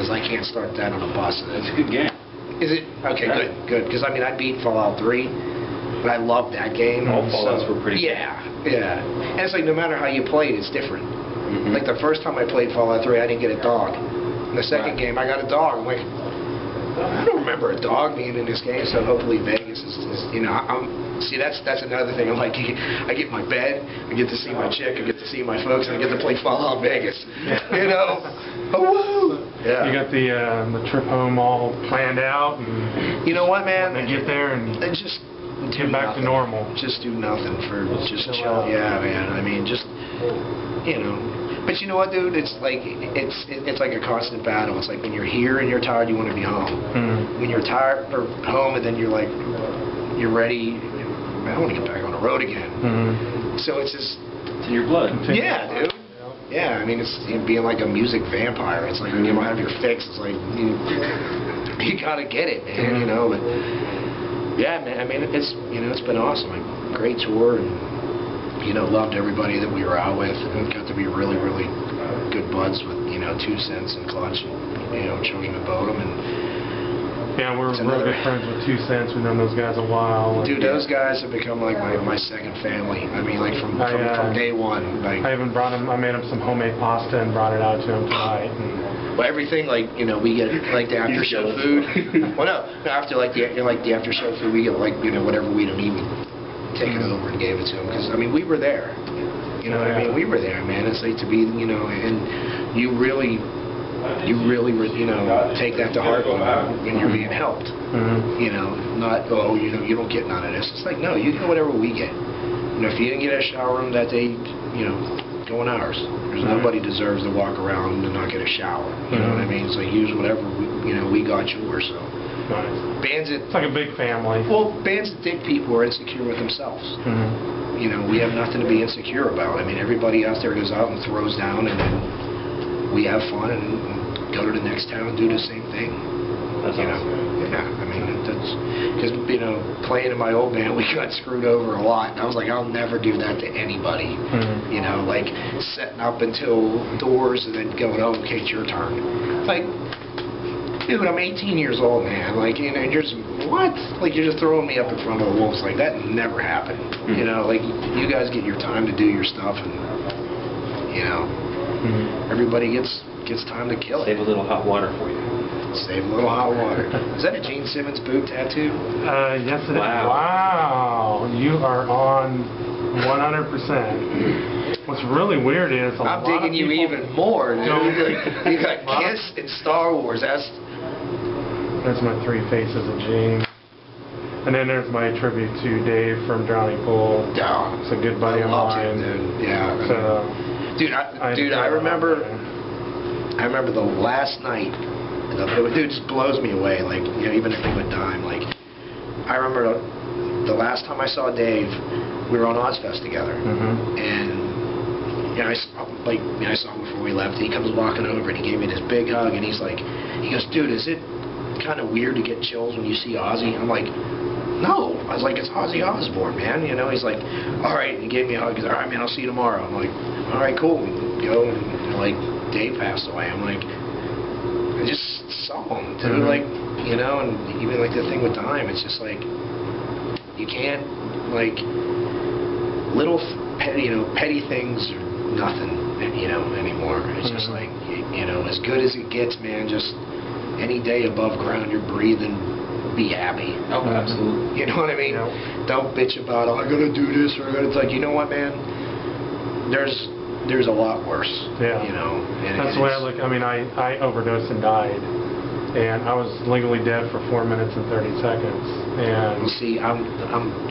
because I can't start that on a bus. That's a good game. Is it? Okay, Yeah. good. Because I mean, I beat Fallout 3, but I love that game. All Fallouts were pretty good. Yeah. And it's like no matter how you play it, it's different. Like the first time I played Fallout 3, I didn't get a dog. In the second game, I got a dog. I'm like, I don't remember a dog being in this game, so hopefully Vegas is you know, see, that's another thing. I'm like, I get my bed, I get to see my chick, I get to see my folks, and I get to play Fallout Vegas. You know? Oh, woo! Yeah. You got the trip home all planned out, and you know what, man? They get there and just get back to normal. Just do nothing for just chill. Out. Yeah, man. I mean, just you know. But you know what, dude? It's like it's like a constant battle. It's like when you're here and you're tired, you want to be home. When you're tired or home, and then you're like, you're ready. I want to get back on the road again. So it's just it's in your blood. Yeah, dude. Yeah, I mean, it's being like a music vampire. It's like when you don't have your fix, it's like you gotta get it, man. You know, but yeah, man. I mean, it's it's been awesome. A great tour, and loved everybody that we were out with, and got to be really, really good buds with 2 Cents and Clutch, and Children of Bodom, and yeah, we're real good friends with 2 Cents. We've known those guys a while. Dude, those guys have become like my second family. I mean, like from day one. Like, I even brought him. I made him some homemade pasta and brought it out to him tonight. Well, everything we get like the after show food. Well, no, after the after show food, we get whatever we don't even take it over and gave it to him, because I mean we were there. You know what I mean? We were there, man. It's like to be and you really take that to heart when you're being helped. Not you don't get none of this. It's like, no, you get whatever we get. If you didn't get a shower room that day, go in ours. There's nobody deserves to walk around and not get a shower. You know what I mean? It's like, use whatever we got yours. So bands that, it's like a big family. Well, bands that dig people are insecure with themselves. We have nothing to be insecure about. I mean, everybody out there goes out and throws down, and then we have fun and go to the next town and do the same thing. That's awesome. Yeah, I mean, that's because playing in my old band, we got screwed over a lot, and I was like, I'll never do that to anybody. Like setting up until doors and then going, oh, okay, it's your turn. Like, dude, I'm 18 years old, man. Like, and you're just, what? Like, you're just throwing me up in front of the wolves. Like, that never happened. Like, you guys get your time to do your stuff, and everybody gets time to kill it. Save a little hot water for you. Save a little hot water. Is that a Gene Simmons boot tattoo? Yes, it is. Wow. You are on 100%. What's really weird is I'm digging you even more, dude. You got Kiss and Star Wars. There's my 3 faces of Gene. And then there's my tribute to Dave from Drowning Pool. Yeah. It's a good buddy of mine. Dude. Yeah. So, I remember the last night. It just blows me away. Like, even if they would dime. Like, I remember the last time I saw Dave, we were on Ozfest together, and I saw him before we left. He comes walking over and he gave me this big hug, and he goes, dude, is it kind of weird to get chills when you see Ozzy? I'm like, no. I was like, it's Ozzy Osbourne, man. He's like, all right. And he gave me a hug. He's like, all right, man, I'll see you tomorrow. I'm like, all right, cool. We go, and like Dave passed away. I'm like, I just saw him, dude. Like, and even like the thing with Dime, it's just like, you can't, like, little petty things are nothing, anymore. It's just like, as good as it gets, man, just any day above ground you're breathing, be happy. Oh, absolutely. You know what I mean? Don't bitch about, oh, I gotta do this, or it's like, you know what, man? There's a lot worse. Yeah. And that's the way I look. I mean, I overdosed and died, and I was legally dead for 4 minutes and 30 seconds. And well, see, I'm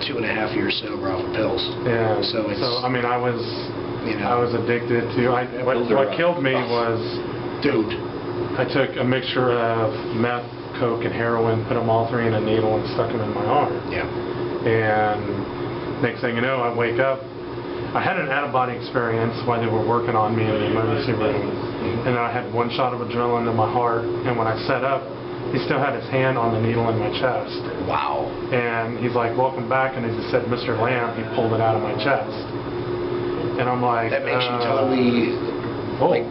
2.5 years sober off of pills. Yeah. So I mean, I was addicted to. What killed me was, dude, I took a mixture of meth, coke, and heroin, put them all 3 in a needle, and stuck them in my arm. Yeah. And next thing you know, I wake up. I had an out-of-body experience while they were working on me in the emergency room, and I had 1 shot of adrenaline in my heart, and when I sat up, he still had his hand on the needle in my chest. Wow. And he's like, welcome back, and as he said, Mr. Lamb, he pulled it out of my chest. And I'm like... That makes you totally... Oh. Like,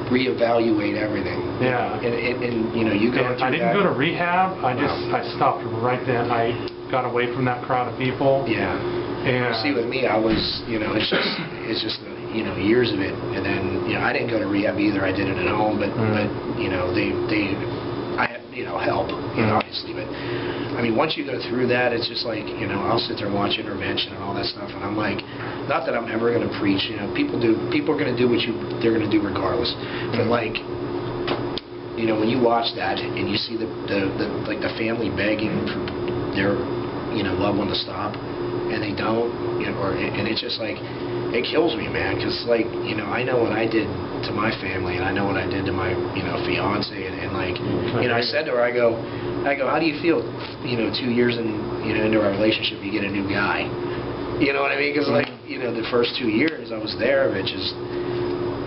reevaluate everything. Yeah. And you know, you go And through I didn't that. go to rehab. I stopped right then. I got away from that crowd of people. Yeah. And See, with me, I was, you know, it's just you know, years of it, and then, you know, I didn't go to rehab either. I did it at home, but you know, I had, you know, help, you know, obviously, but I mean, once you go through that, it's just like, you know, I'll sit there and watch Intervention and all that stuff, and I'm like, not that I'm ever going to preach, you know, people are going to do what they're going to do regardless, but like, you know, when you watch that and you see like the family begging for their, you know, loved one to stop, and they don't, you know, and it's just like, it kills me, man, because like, you know, I know what I did to my family, and I know what I did to my, you know, fiance, and like, you know, I said to her, I go, how do you feel, you know, 2 years into our relationship, you get a new guy, you know what I mean? Because like, you know, the first 2 years I was there, it just,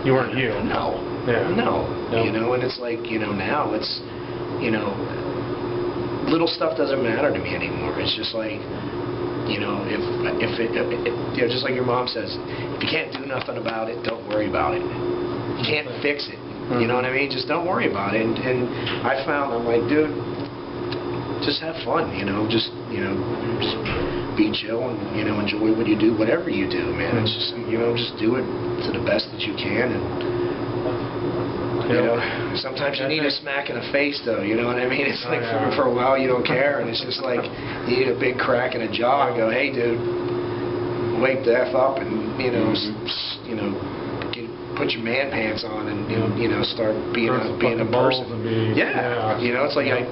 you weren't you. No. Yeah. No. You know, and it's like, you know, now it's, you know, little stuff doesn't matter to me anymore. It's just like, you know, if it, you know, just like your mom says, if you can't do nothing about it, don't worry about it. You can't fix it. You know what I mean? Just don't worry about it. And I found, I'm like, dude, just have fun, you know, just be chill and, you know, enjoy what you do, whatever you do, man. It's just, you know, just do it to the best that you can, and, you know, sometimes you need a smack in the face, though, you know what I mean? It's like, for a while you don't care, and it's just like, you need a big crack in the jaw and go, hey, dude, wake the F up and, you know, put your man pants on and, you know, start being a person. Yeah, you know, it's like, I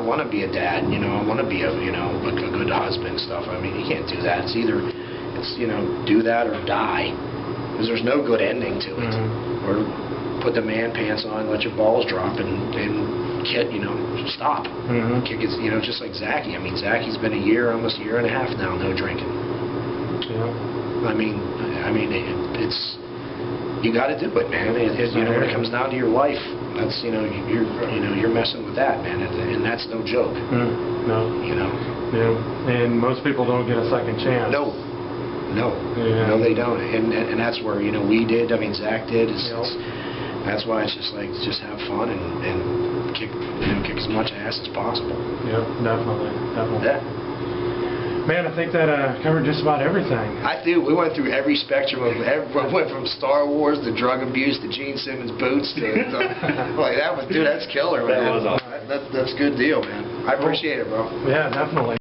want to be a dad, you know, I want to be a good husband and stuff. I mean, you can't do that. It's either, you know, do that or die, because there's no good ending to it. Or put the man pants on, let your balls drop, and kick, you know, stop. Kick it, you know, just like Zachy. I mean, Zachy's been almost a year and a half now, no drinking. I mean, it's, you got to do it, man. You know, when it comes down to your life, that's, you know, you're messing with that, man, and that's no joke. No. You know. Yeah. And most people don't get a second chance. No, they don't. And that's where, you know, we did. I mean, Zach did. That's why it's just like, just have fun and kick as much ass as possible. Yeah, definitely. Yeah. Man, I think that covered just about everything. I do. We went through every spectrum of went from Star Wars to drug abuse to Gene Simmons boots to like that was, dude, that's killer, man. That was awesome. That's good deal, man. I appreciate it, bro. Yeah, definitely.